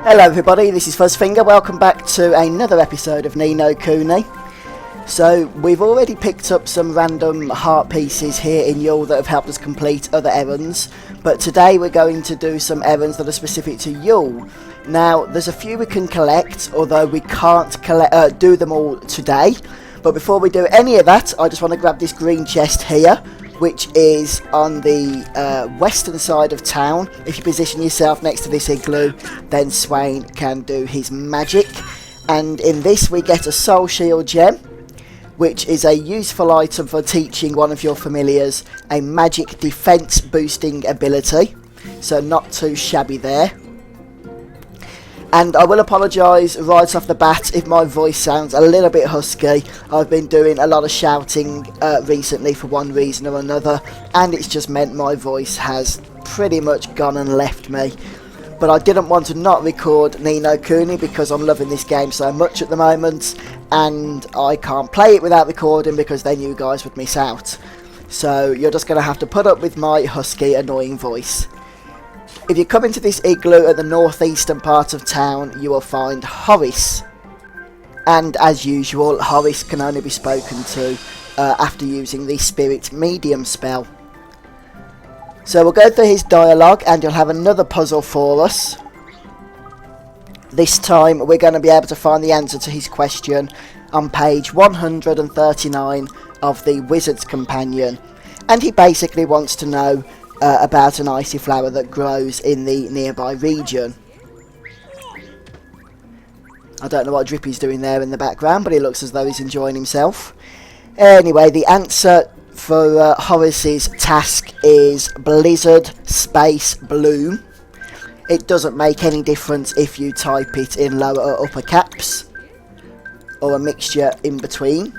Hello everybody, this is Fuzzfinger. Welcome back to another episode of Ni No Kuni. So we've already picked up some random heart pieces here in Yule that have helped us complete other errands, but today we're going to do some errands that are specific to Yule. Now there's a few we can collect, although we can't do them all today. But before we do any of that, I just want to grab this green chest here, which is on the western side of town. If you position yourself next to this igloo, then Swain can do his magic. And in this we get a soul shield gem, which is a useful item for teaching one of your familiars a magic defense boosting ability. So not too shabby there. And I will apologise right off the bat if my voice sounds a little bit husky. I've been doing a lot of shouting recently for one reason or another, and it's just meant my voice has pretty much gone and left me. But I didn't want to not record Ni No Kuni because I'm loving this game so much at the moment, and I can't play it without recording because then you guys would miss out. So you're just going to have to put up with my husky, annoying voice. If you come into this igloo at the northeastern part of town, you will find Horace. And as usual, Horace can only be spoken to after using the Spirit Medium spell. So we'll go through his dialogue and you'll have another puzzle for us. This time we're going to be able to find the answer to his question on page 139 of the Wizard's Companion. And he basically wants to know about an icy flower that grows in the nearby region. I don't know what Drippy's doing there in the background, but he looks as though he's enjoying himself. Anyway, the answer for Horace's task is Blizzard Space Bloom. It doesn't make any difference if you type it in lower or upper caps, or a mixture in between.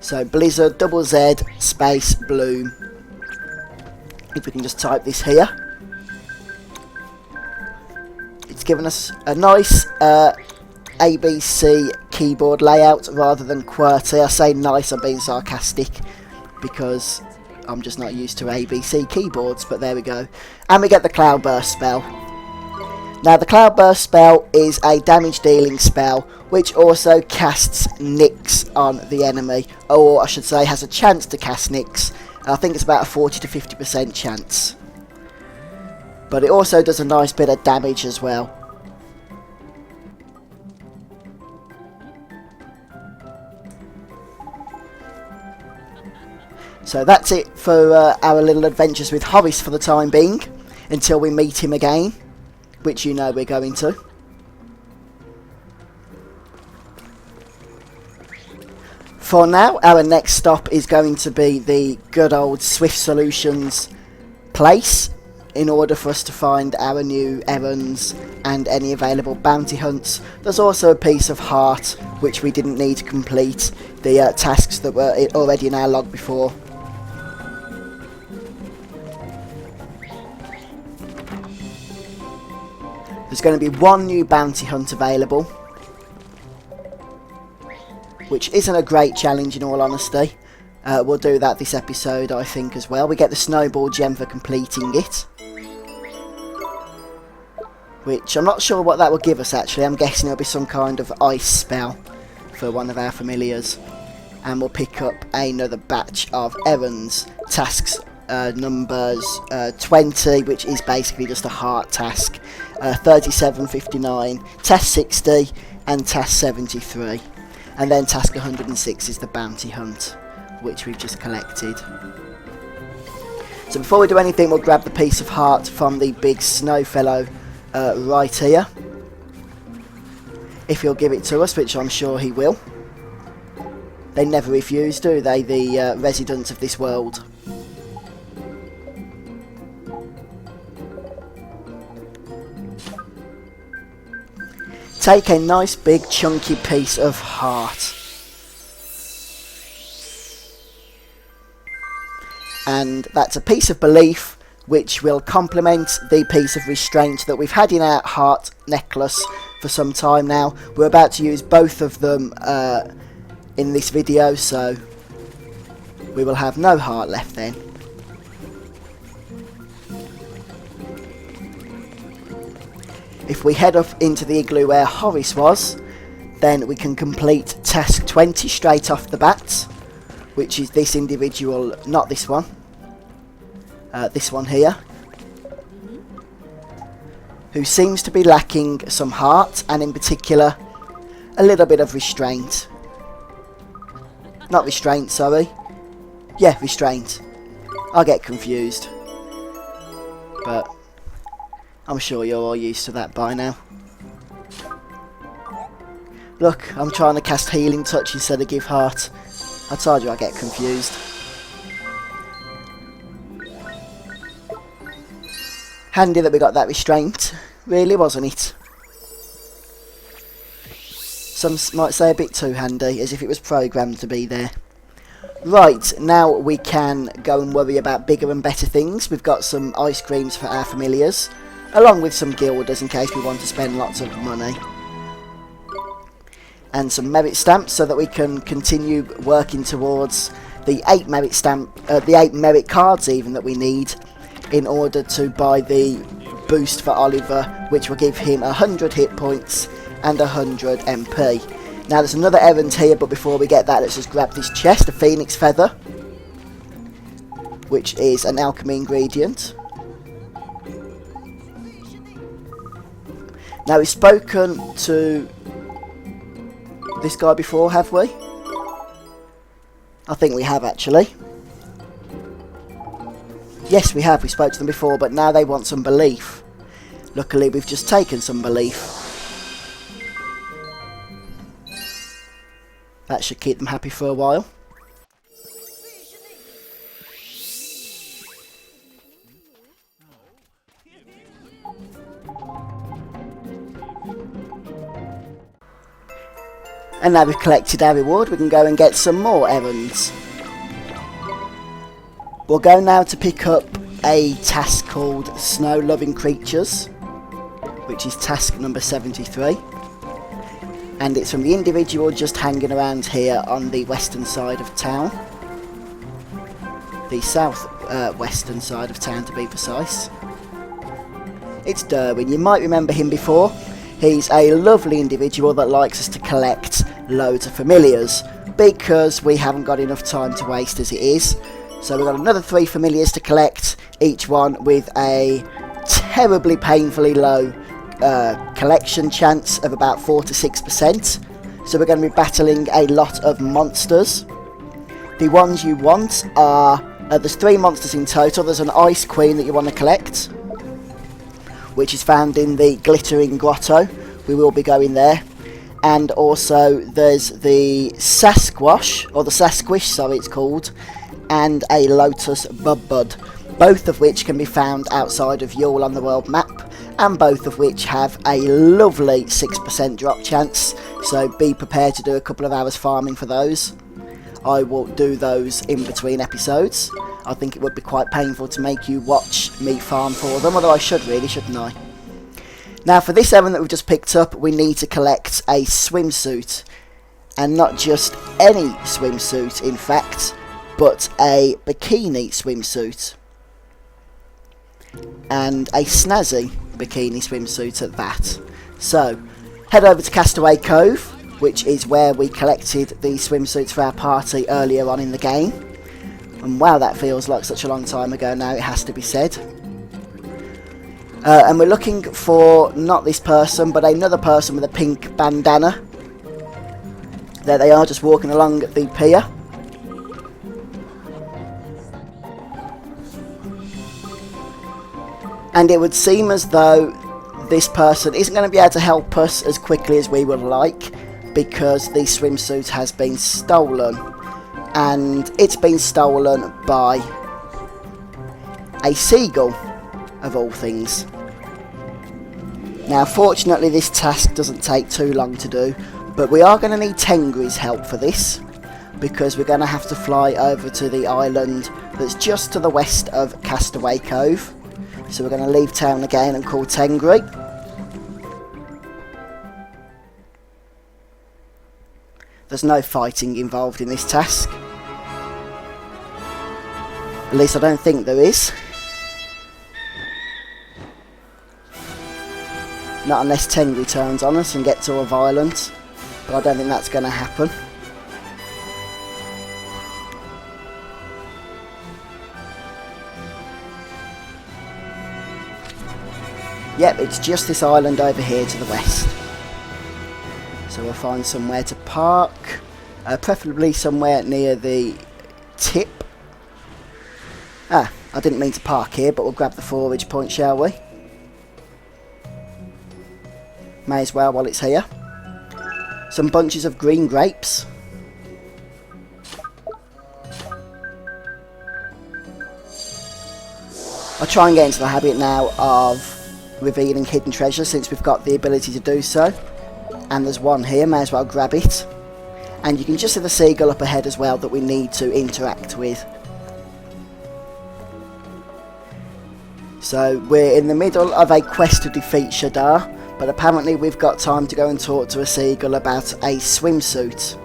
So Blizzard double Z Space Bloom. If we can just type this here. It's given us a nice ABC keyboard layout rather than QWERTY. I say nice, I'm being sarcastic because I'm just not used to ABC keyboards, but there we go. And we get the Cloudburst spell. Now the Cloudburst spell is a damage dealing spell which also casts Nyx on the enemy, or I should say has a chance to cast Nyx. I think it's about a 40 to 50% chance. But it also does a nice bit of damage as well. So that's it for our little adventures with Horace for the time being, until we meet him again, which you know we're going to. For now, our next stop is going to be the good old Swift Solutions place in order for us to find our new errands and any available bounty hunts. There's also a piece of heart which we didn't need to complete the tasks that were already in our log before. There's going to be one new bounty hunt available, which isn't a great challenge in all honesty. We'll do that this episode I think as well. We get the snowball gem for completing it, which I'm not sure what that will give us actually. I'm guessing it'll be some kind of ice spell for one of our familiars. And we'll pick up another batch of errands. Tasks numbers 20, which is basically just a heart task, 37, 59, task 60 and task 73. And then task 106 is the bounty hunt, which we've just collected. So before we do anything, we'll grab the piece of heart from the big snow fellow right here. If he'll give it to us, which I'm sure he will. They never refuse, do they, the residents of this world? Take a nice big chunky piece of heart. And that's a piece of belief which will complement the piece of restraint that we've had in our heart necklace for some time now. We're about to use both of them in this video, so we will have no heart left then. If we head up into the igloo where Horace was, then we can complete task 20 straight off the bat, which is this individual, not this one, this one here, who seems to be lacking some heart, and in particular a little bit of restraint. Not restraint, sorry. Yeah, restraint. I get confused. But I'm sure you're all used to that by now. Look, I'm trying to cast Healing Touch instead of Give Heart. I told you I get confused. Handy that we got that restraint. Really, wasn't it? Some might say a bit too handy, as if it was programmed to be there. Right, now we can go and worry about bigger and better things. We've got some ice creams for our familiars, along with some guilders in case we want to spend lots of money. And some merit stamps so that we can continue working towards the 8 merit cards even that we need in order to buy the boost for Oliver, which will give him 100 hit points and 100 MP. Now there's another errand here, but before we get that, let's just grab this chest, a phoenix feather, which is an alchemy ingredient. Now we've spoken to this guy before, have we? I think we have actually. Yes, we have. We spoke to them before, but now they want some belief. Luckily, we've just taken some belief. That should keep them happy for a while. And now we've collected our reward, we can go and get some more errands. We'll go now to pick up a task called Snow Loving Creatures, which is task number 73. And it's from the individual just hanging around here on the western side of town. The western side of town, to be precise. It's Derwin. You might remember him before. He's a lovely individual that likes us to collect loads of familiars, because we haven't got enough time to waste as it is. So we've got another 3 familiars to collect, each one with a terribly painfully low collection chance of about 4 to 6%. So we're going to be battling a lot of monsters. The ones you want are, there's 3 monsters in total. There's an Ice Queen that you want to collect, which is found in the Glittering Grotto. We will be going there. And also there's the Sasquatch, or the Sasquish, sorry it's called, and a Lotus Bubbud, both of which can be found outside of Yule on the world map, and both of which have a lovely 6% drop chance, so be prepared to do a couple of hours farming for those. I will do those in between episodes. I think it would be quite painful to make you watch me farm for them, although I should really, shouldn't I? Now for this errand that we've just picked up, we need to collect a swimsuit, and not just any swimsuit in fact, but a bikini swimsuit, and a snazzy bikini swimsuit at that. So head over to Castaway Cove, which is where we collected the swimsuits for our party earlier on in the game, and wow, that feels like such a long time ago now, it has to be said. And we're looking for not this person, but another person with a pink bandana. There they are, just walking along the pier. And it would seem as though this person isn't going to be able to help us as quickly as we would like, because the swimsuit has been stolen. And it's been stolen by a seagull, of all things. Now fortunately this task doesn't take too long to do, but we are going to need Tengri's help for this, because we're going to have to fly over to the island that's just to the west of Castaway Cove. So we're going to leave town again and call Tengri. There's no fighting involved in this task. At least I don't think there is. Not unless Tengu turns on us and gets all violent. But I don't think that's going to happen. Yep, it's just this island over here to the west. So we'll find somewhere to park. Preferably somewhere near the tip. Ah, I didn't mean to park here, but we'll grab the forage point, shall we? May as well while it's here. Some bunches of green grapes. I'll try and get into the habit now of revealing hidden treasure since we've got the ability to do so. And there's one here, may as well grab it. And you can just see the seagull up ahead as well that we need to interact with. So we're in the middle of a quest to defeat Shadar, but apparently we've got time to go and talk to a seagull about a swimsuit.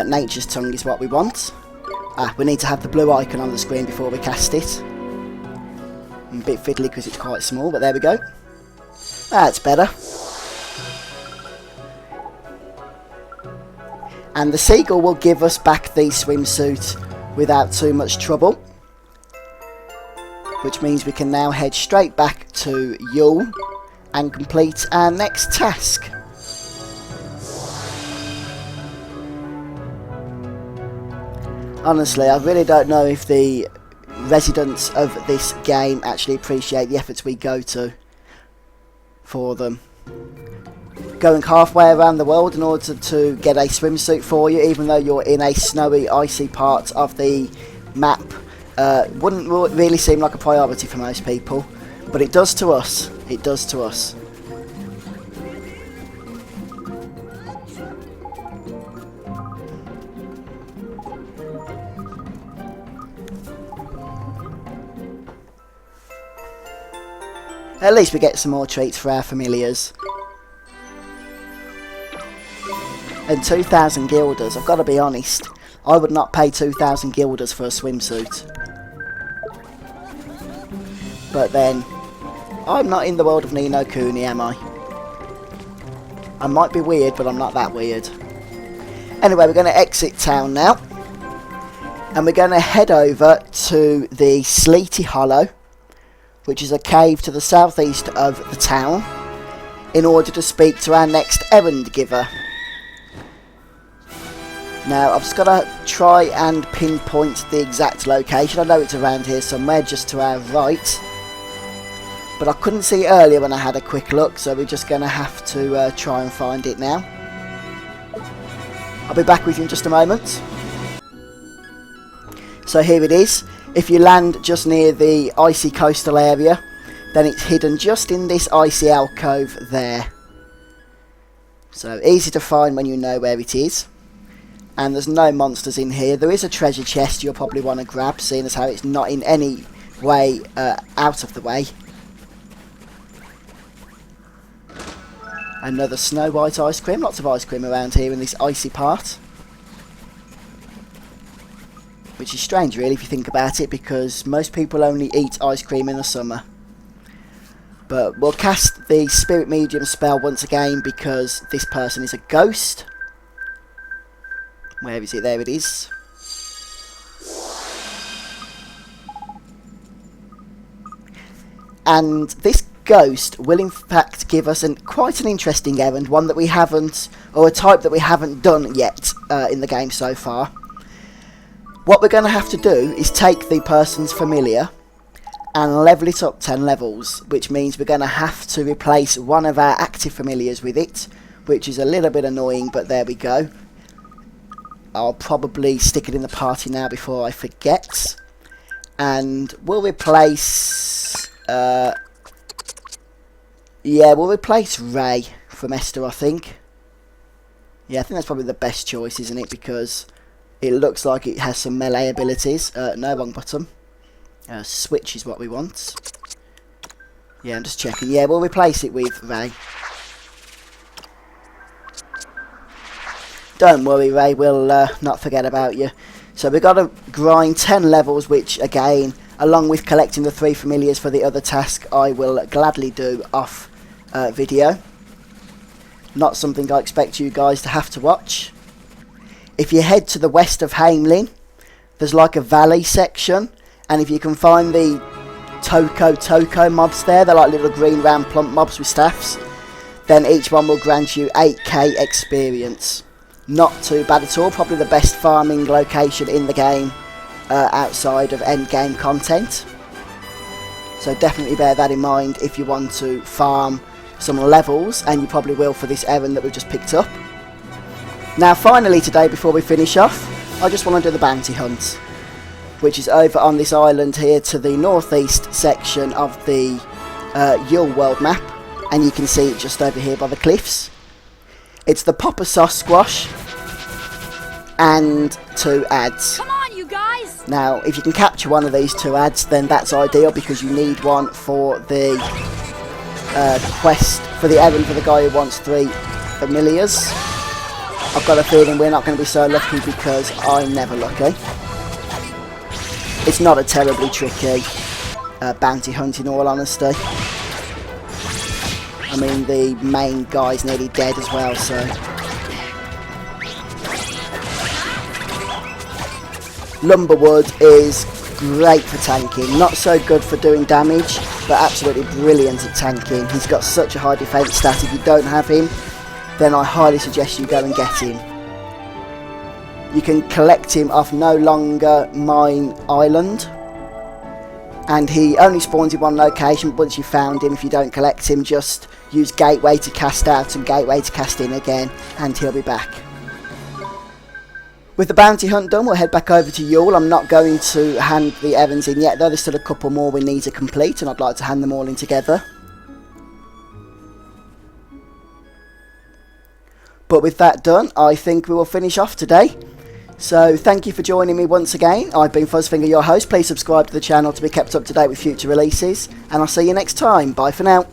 Nature's tongue is what we want. We need to have the blue icon on the screen before we cast it. I'm a bit fiddly because it's quite small, but there we go. That's better. And the seagull will give us back the swimsuit without too much trouble. Which means we can now head straight back to Yule and complete our next task. Honestly, I really don't know if the residents of this game actually appreciate the efforts we go to for them. Going halfway around the world in order to get a swimsuit for you, even though you're in a snowy, icy part of the map, wouldn't really seem like a priority for most people. But it does to us. It does to us. At least we get some more treats for our familiars. And 2,000 guilders, I've got to be honest, I would not pay 2,000 guilders for a swimsuit. But then, I'm not in the world of Ni No Kuni, am I? I might be weird, but I'm not that weird. Anyway, we're going to exit town now. And we're going to head over to the Sleety Hollow, which is a cave to the southeast of the town, in order to speak to our next errand giver. Now, I've just got to try and pinpoint the exact location. I know it's around here somewhere, just to our right. But I couldn't see it earlier when I had a quick look, so we're just going to have to try and find it now. I'll be back with you in just a moment. So here it is. If you land just near the icy coastal area, then it's hidden just in this icy alcove there. So easy to find when you know where it is. And there's no monsters in here. There is a treasure chest you'll probably want to grab, seeing as how it's not in any way out of the way. Another Snow White ice cream. Lots of ice cream around here in this icy part. Which is strange really if you think about it, because most people only eat ice cream in the summer. But we'll cast the Spirit Medium spell once again because this person is a ghost. Where is it? There it is. And this ghost will in fact give us quite an interesting errand, one that we haven't, or a type that we haven't done yet in the game so far. What we're going to have to do is take the person's familiar and level it up 10 levels, which means we're going to have to replace one of our active familiars with it, which is a little bit annoying, but there we go. I'll probably stick it in the party now before I forget. And we'll replace... we'll replace Ray from Esther, I think. Yeah, I think that's probably the best choice, isn't it? Because it looks like it has some melee abilities. No, wrong button. Switch is what we want. Yeah, I'm just checking. Yeah, we'll replace it with Ray. Don't worry, Ray, we'll not forget about you. So we've got to grind 10 levels, which again, along with collecting the 3 familiars for the other task, I will gladly do off video. Not something I expect you guys to have to watch. If you head to the west of Hamelin, there's like a valley section, and if you can find the Toko mobs there, they're like little green round plump mobs with staffs, then each one will grant you 8k experience. Not too bad at all, probably the best farming location in the game outside of end game content. So definitely bear that in mind if you want to farm some levels, and you probably will for this errand that we've just picked up. Now finally today, before we finish off, I just want to do the bounty hunt, which is over on this island here to the northeast section of the Yule world map, and you can see it just over here by the cliffs. It's the Popper Sauce Squash and 2 ads. Come on, you guys! Now, if you can capture one of these 2 ads, then that's ideal, because you need one for the quest, for the errand for the guy who wants 3 familiars. I've got a feeling we're not going to be so lucky, because I'm never lucky. It's not a terribly tricky bounty hunt, in all honesty. I mean, the main guy's nearly dead as well, so... Lumberwood is great for tanking. Not so good for doing damage, but absolutely brilliant at tanking. He's got such a high defense stat. If you don't have him, then I highly suggest you go and get him. You can collect him off No Longer Mine Island, and he only spawns in one location. But once you've found him, if you don't collect him, just use Gateway to cast out and Gateway to cast in again, and he'll be back. With the bounty hunt done, we'll head back over to Yule. I'm not going to hand the errands in yet, though. There's still a couple more we need to complete, and I'd like to hand them all in together. But with that done, I think we will finish off today. So thank you for joining me once again. I've been Fuzzfinger, your host. Please subscribe to the channel to be kept up to date with future releases, and I'll see you next time. Bye for now.